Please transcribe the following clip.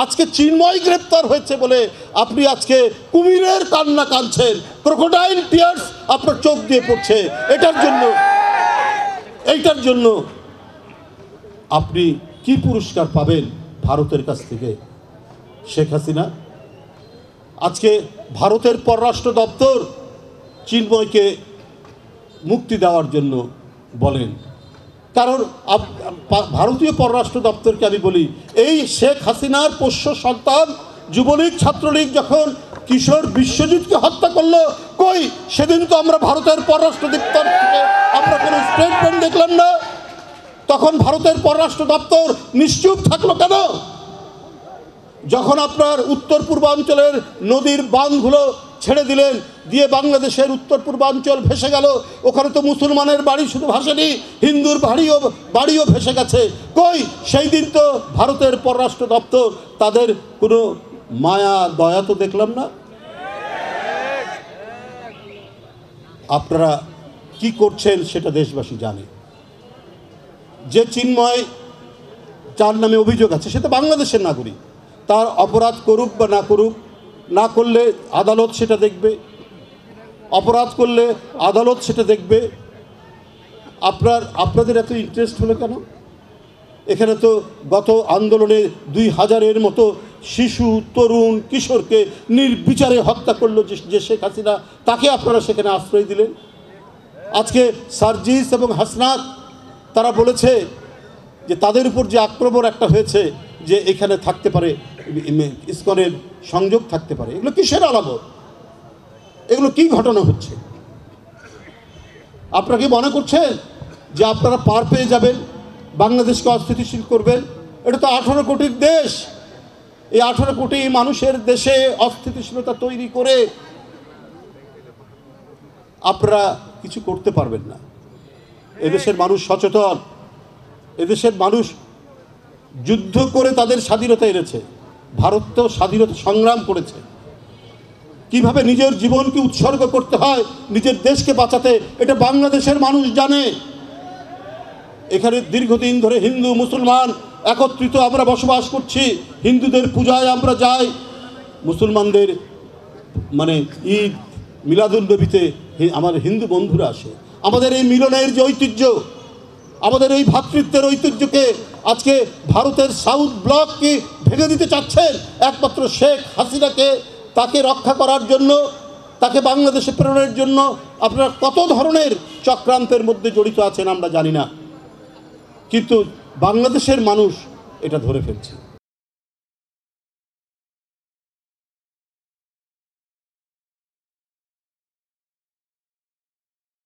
আজকে চিন্ময় গ্রেপ্তার হয়েছে বলে আপনি আজকে কুমিরের কান্না কাঁদছেন, ক্রোকোডাইল টিয়ার্স আপনার চোখ দিয়ে পড়ছে। এইটার জন্য আপনি কি পুরস্কার পাবেন ভারতের কাছ থেকে? শেখ হাসিনা, আজকে ভারতের পররাষ্ট্র দপ্তর চিন্ময়কে মুক্তি দেওয়ার জন্য বলেন, কারণ ভারতীয় পররাষ্ট্র দপ্তরকে আমি বলি, এই শেখ হাসিনার পোষ্য সন্তান যুবলীগ ছাত্রলীগ যখন কিশোর বিশ্বজিৎকে হত্যা করলো, কই সেদিন তো আমরা ভারতের পররাষ্ট্র দপ্তর থেকে আমরা কোনো স্টেটমেন্ট দেখলাম না। তখন ভারতের পররাষ্ট্র দপ্তর নিশ্চুপ থাকলো কেন? যখন আপনার উত্তর পূর্বাঞ্চলের নদীর বাঁধগুলো ছেড়ে দিলেন, দিয়ে বাংলাদেশের উত্তর পূর্বাঞ্চল ভেসে গেল, ওখানে তো মুসলমানের বাড়ি শুধু ভাসেনি, হিন্দুর বাড়িও ভেসে গেছে। কই সেই দিন তো ভারতের পররাষ্ট্র দপ্তর তাদের কোনো মায়া দয়া তো দেখলাম না। আপনারা কি করছেন সেটা দেশবাসী জানে। যে চিন্ময়, যার নামে অভিযোগ আছে, সে তো বাংলাদেশের নাগরিক। তার অপরাধ করুক বা না করুক, না করলে আদালত সেটা দেখবে, অপরাধ করলে আদালত সেটা দেখবে। আপনাদের এত ইন্টারেস্ট হলো কেন? এখানে তো গত আন্দোলনে 2000-এর মতো শিশু, তরুণ, কিশোরকে নির্বিচারে হত্যা করলো যে শেখ হাসিনা, তাকে আপনারা সেখানে আশ্রয় দিলেন। আজকে সার্জিস এবং হাসনাত তারা বলেছে যে তাদের উপর যে আক্রমণ একটা হয়েছে, যে এখানে থাকতে পারে ইসকনের সংযোগ থাকতে পারে, এগুলো কিসের আলামত? এগুলো কি ঘটনা হচ্ছে? আপনারা কি মনে করছেন যে আপনারা পার পেয়ে যাবেন, বাংলাদেশকে অস্থিতিশীল করবেন? এটা তো 18 কোটির দেশ। এই 18 কোটি মানুষের দেশে অস্থিতিশীলতা তৈরি করে আপনারা কিছু করতে পারবেন না। এদেশের মানুষ সচেতন, এদেশের মানুষ যুদ্ধ করে তাদের স্বাধীনতা এনেছে। ভারত তো স্বাধীনতা সংগ্রাম করেছে, কিভাবে নিজের জীবনকে উৎসর্গ করতে হয় নিজের দেশকে বাঁচাতে, এটা বাংলাদেশের মানুষ জানে। এখানে দীর্ঘদিন ধরে হিন্দু মুসলমান একত্রিত আমরা বসবাস করছি। হিন্দুদের পূজায় আমরা যাই, মুসলমানদের মানে ঈদ মিলাদুন্নবীতে আমার হিন্দু বন্ধুরা আসে। আমাদের এই মিলনের যে ঐতিহ্য, আমাদের এই ভ্রাতৃত্বের ঐতিহ্যকে আজকে ভারতের সাউথ ব্লককে ভেঙে দিতে চাচ্ছেন একমাত্র শেখ হাসিনাকে। তাকে রক্ষা করার জন্য, তাকে বাংলাদেশে প্রেরণের জন্য আপনারা কত ধরনের চক্রান্তের মধ্যে জড়িত আছেন আমরা জানি না, কিন্তু বাংলাদেশের মানুষ এটা ধরে ফেলছে।